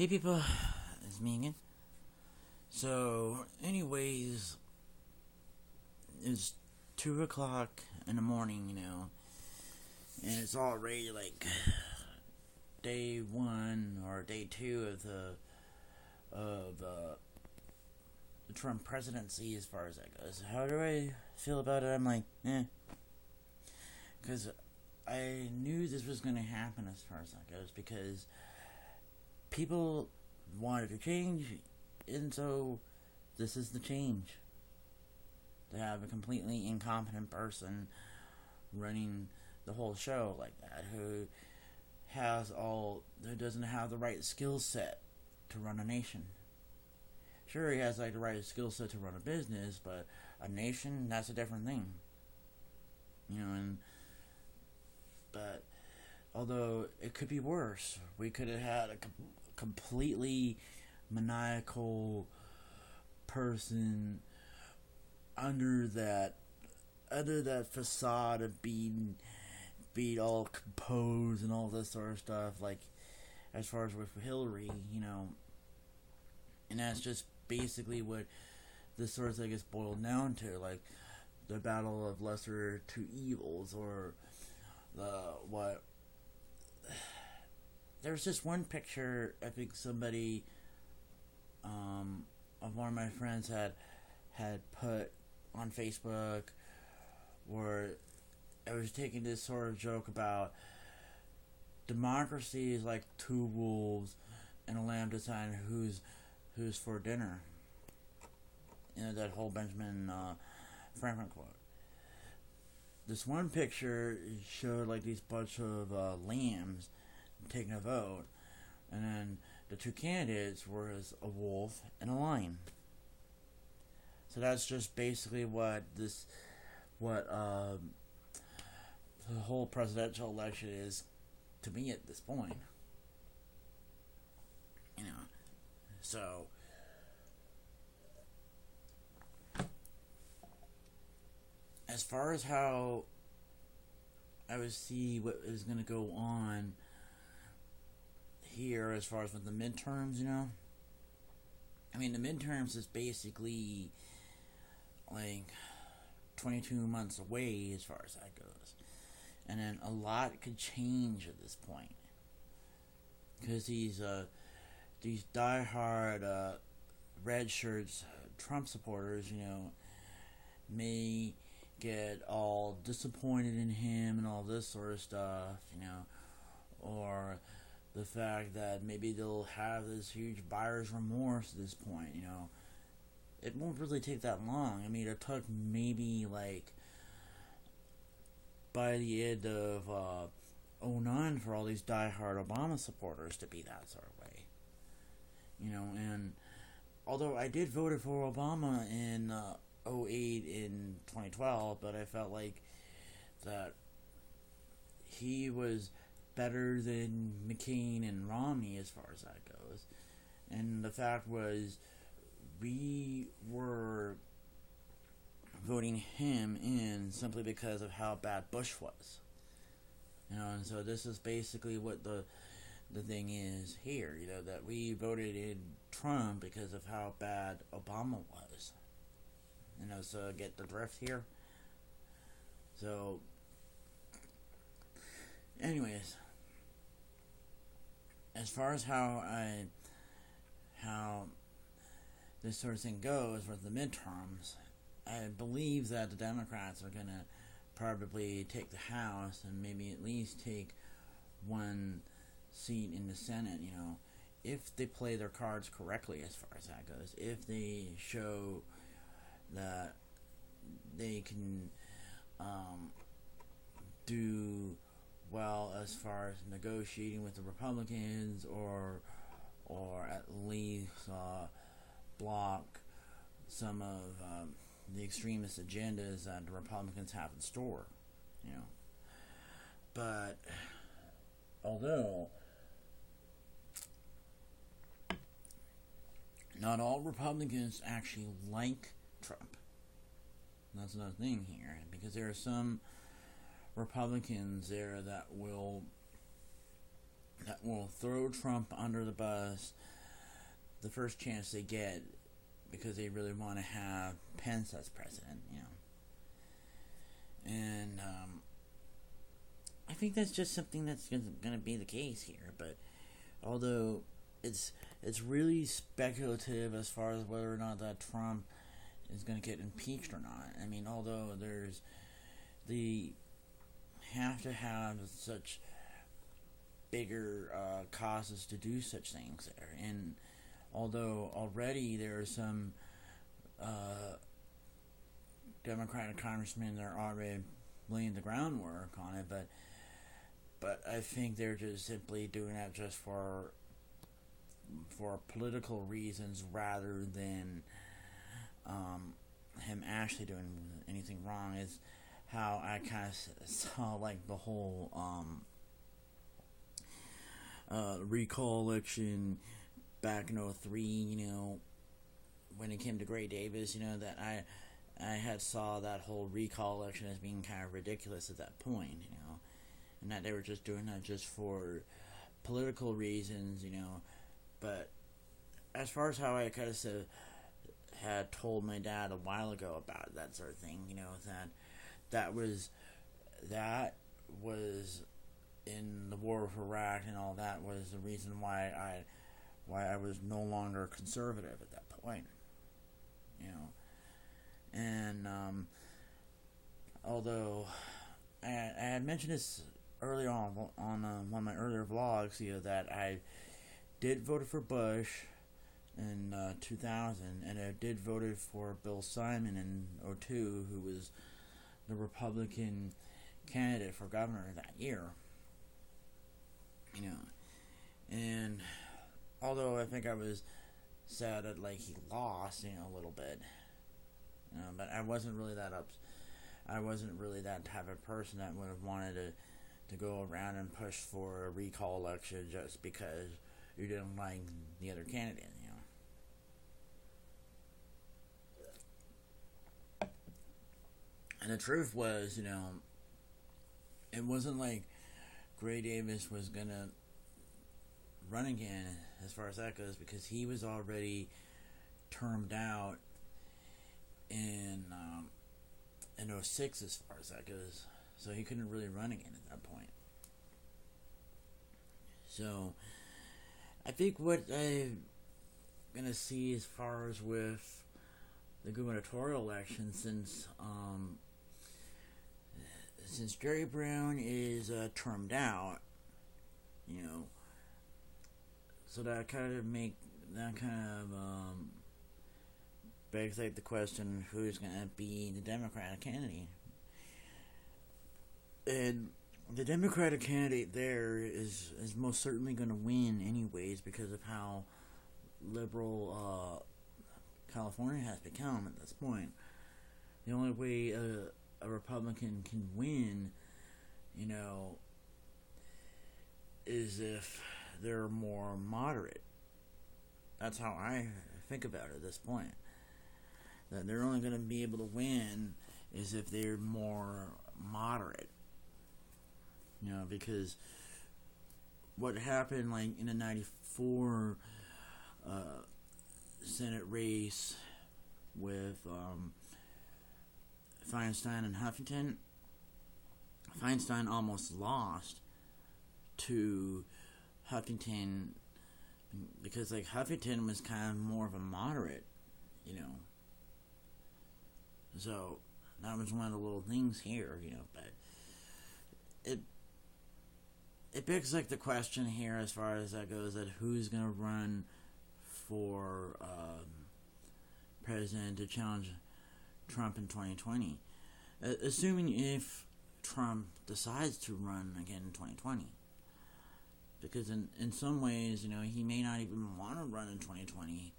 Hey people, it's me again. So, anyways, it's 2 o'clock in the morning, and it's already like day one or day two of the Trump presidency as far as that goes. How do I feel about it? I'm like, because I knew this was going to happen as far as that goes, because people wanted to change, and so this is the change. To have a completely incompetent person running the whole show like that, who doesn't have the right skill set to run a nation. Sure, he has the right skill set to run a business, but a nation, that's a different thing. But although it could be worse, we could have had a completely maniacal person under that facade of being all composed and all this sort of stuff, like as far as with Hillary, and that's just basically what this sort of thing is boiled down to, like the battle of lesser two evils, or there's just one picture I think somebody of one of my friends had put on Facebook, where I was taking this sort of joke about democracy is like two wolves and a lamb deciding who's for dinner. That whole Benjamin Franklin quote. This one picture showed like these bunch of lambs taking a vote, and then the two candidates were a wolf and a lion. So that's just basically what the whole presidential election is to me at this point. So as far as how I would see what is going to go on here as far as with the midterms, the midterms is basically like 22 months away as far as that goes. And then a lot could change at this point. Because these diehard red shirts, Trump supporters, may get all disappointed in him and all this sort of stuff, or the fact that maybe they'll have this huge buyer's remorse at this point, It won't really take that long. It took maybe like by the end of 2009 for all these diehard Obama supporters to be that sort of way. And although I did vote for Obama in 2008 in 2012, but I felt like that he was better than McCain and Romney as far as that goes. And the fact was, we were voting him in simply because of how bad Bush was. And so this is basically what the thing is here, that we voted in Trump because of how bad Obama was. So get the drift here. So, anyways, as far as how this sort of thing goes with the midterms, I believe that the Democrats are going to probably take the House and maybe at least take one seat in the Senate, if they play their cards correctly as far as that goes. If they show that they can do well as far as negotiating with the Republicans, or at least block some of the extremist agendas that the Republicans have in store, But although not all Republicans actually like Trump, that's another thing here, because there are some Republicans there that will that will throw Trump under the bus the first chance they get because they really want to have Pence as president, And I think that's just something that's going to be the case here. But although it's really speculative as far as whether or not that Trump is going to get impeached or not. I mean, although they have to have such bigger causes to do such things there, and although already there are some Democratic congressmen that are already laying the groundwork on it, but I think they're just simply doing that just for political reasons rather than him actually doing anything wrong. Is how I kind of saw like the whole recall election back in 2003, when it came to Gray Davis, that I had saw that whole recall election as being kind of ridiculous at that point, and that they were just doing that just for political reasons, but as far as how I kind of had told my dad a while ago about that sort of thing, that was in the war of Iraq and all that was the reason why I was no longer conservative at that point, and although I had mentioned this early on one of my earlier vlogs, that I did vote for Bush in 2000, and I did vote for Bill Simon in 2002, who was the Republican candidate for governor that year. And although I think I was sad that he lost, a little bit, but I wasn't really that I wasn't really that type of person that would have wanted to go around and push for a recall election just because you didn't like the other candidate, And the truth was, it wasn't like Gray Davis was gonna run again as far as that goes, because he was already termed out in 2006 as far as that goes, so he couldn't really run again at that point. So I think what I'm gonna see as far as with the gubernatorial election, since Jerry Brown is termed out, so that kind of begs the question, who's going to be the Democratic candidate? And the Democratic candidate there is most certainly going to win anyways, because of how liberal California has become at this point. The only way a Republican can win, is if they're more moderate. That's how I think about it at this point. That they're only going to be able to win is if they're more moderate. Because what happened in the 94 Senate race with Feinstein and Huffington, Feinstein almost lost to Huffington because Huffington was kind of more of a moderate, so that was one of the little things here, but it begs the question here as far as that goes, that who's going to run for president to challenge Trump in 2020, assuming if Trump decides to run again in 2020, because in some ways, he may not even want to run in 2020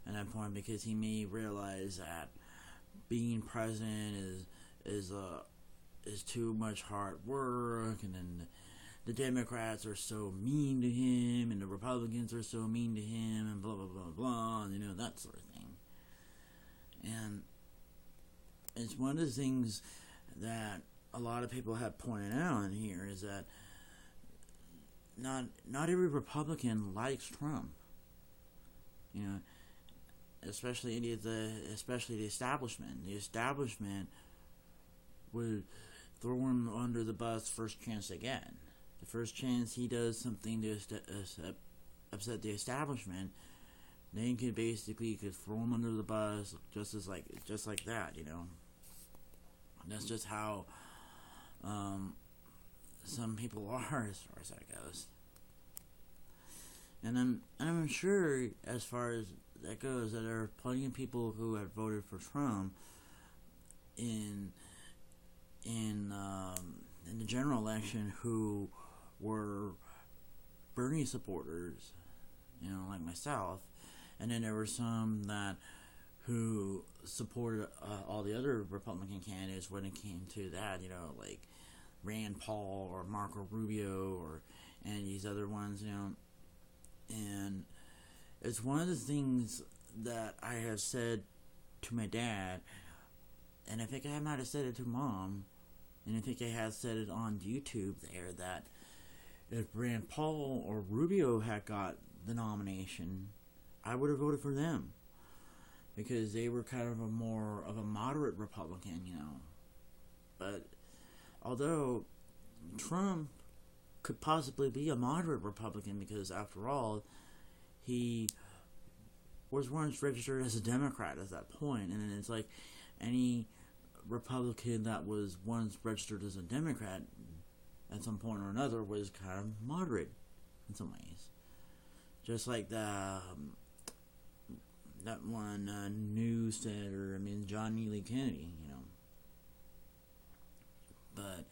at that point, because he may realize that being president is too much hard work, and then the Democrats are so mean to him, and the Republicans are so mean to him, and blah blah blah blah, and that sort of thing. And it's one of the things that a lot of people have pointed out in here, is that not every Republican likes Trump. You know, especially the establishment. The establishment would throw him under the bus first chance they get. The first chance he does something to upset the establishment, they could throw him under the bus just like that. You know, that's just how some people are as far as that goes. And I'm sure as far as that goes that there are plenty of people who have voted for Trump in the general election who were Bernie supporters, you know, like myself, and then there were some that who supported all the other Republican candidates when it came to that, you know, like Rand Paul or Marco Rubio or any of these other ones, you know. And it's one of the things that I have said to my dad, and I think I might have said it to Mom, and I think I have said it on YouTube there, that if Rand Paul or Rubio had got the nomination, I would have voted for them, because they were kind of more of a moderate Republican, you know. But although Trump could possibly be a moderate Republican, because after all, he was once registered as a Democrat at that point, and then it's like any Republican that was once registered as a Democrat at some point or another was kind of moderate in some ways. Just like that one news senator, John Neely Kennedy, you know. But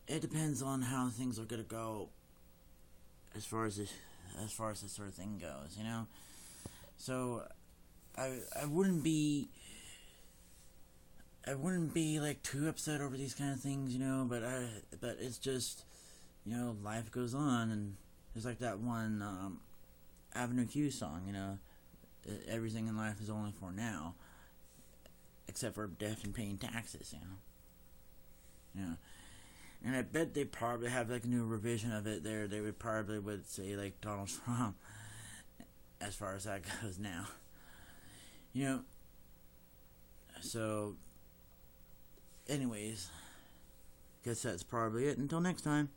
it depends on how things are gonna go as far as this sort of thing goes, you know. So I wouldn't be like too upset over these kind of things, you know. But it's just, you know, life goes on, and it's like that one Avenue Q song, you know. Everything in life is only for now, except for death and paying taxes, you know. Yeah. And I bet they probably have like a new revision of it there. They would say like Donald Trump as far as that goes now. You know. So anyways, guess that's probably it. Until next time.